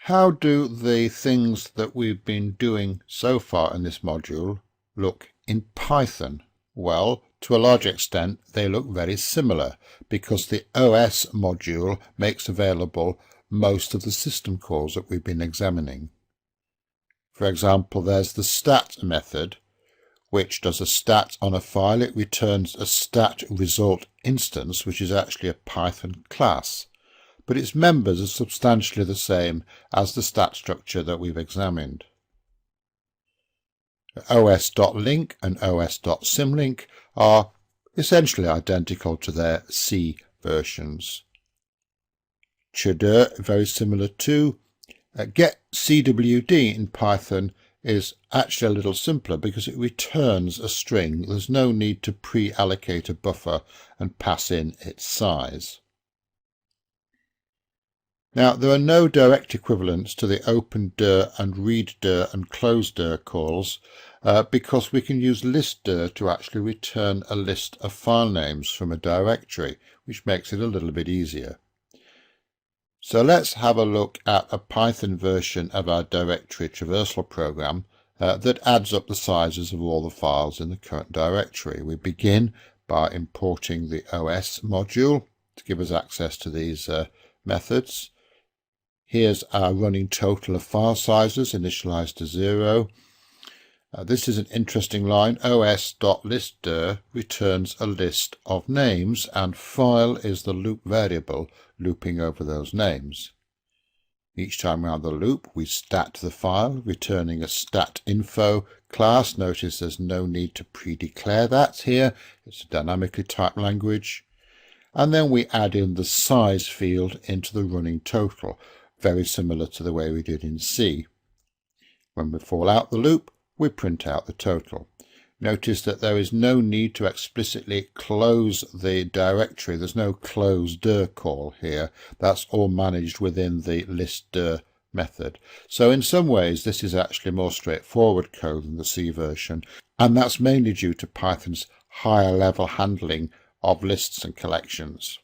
How do the things that we've been doing so far in this module look in Python? Well, to a large extent, they look very similar because the OS module makes available most of the system calls that we've been examining. For example, there's the stat method, which does a stat on a file. It returns a stat result instance, which is actually a Python class, but its members are substantially the same as the stat structure that we've examined. os.link and os.symlink are essentially identical to their C versions. Chdir, very similar too. getCwd in Python is actually a little simpler because it returns a string. There's no need to pre-allocate a buffer and pass in its size. Now, there are no direct equivalents to the opendir and readdir and closedir calls because we can use listdir to actually return a list of file names from a directory, which makes it a little bit easier. So let's have a look at a Python version of our directory traversal program that adds up the sizes of all the files in the current directory. We begin by importing the OS module to give us access to these methods. Here's our running total of file sizes initialized to 0. This is an interesting line. os.listdir returns a list of names, and file is the loop variable looping over those names. Each time around the loop, we stat the file, returning a statinfo class. Notice there's no need to pre-declare that here. It's a dynamically typed language. And then we add in the size field into the running total, very similar to the way we did in C. When we fall out the loop, we print out the total. Notice that there is no need to explicitly close the directory. There's no closedir call here. That's all managed within the listdir method. So in some ways, this is actually more straightforward code than the C version, and that's mainly due to Python's higher level handling of lists and collections.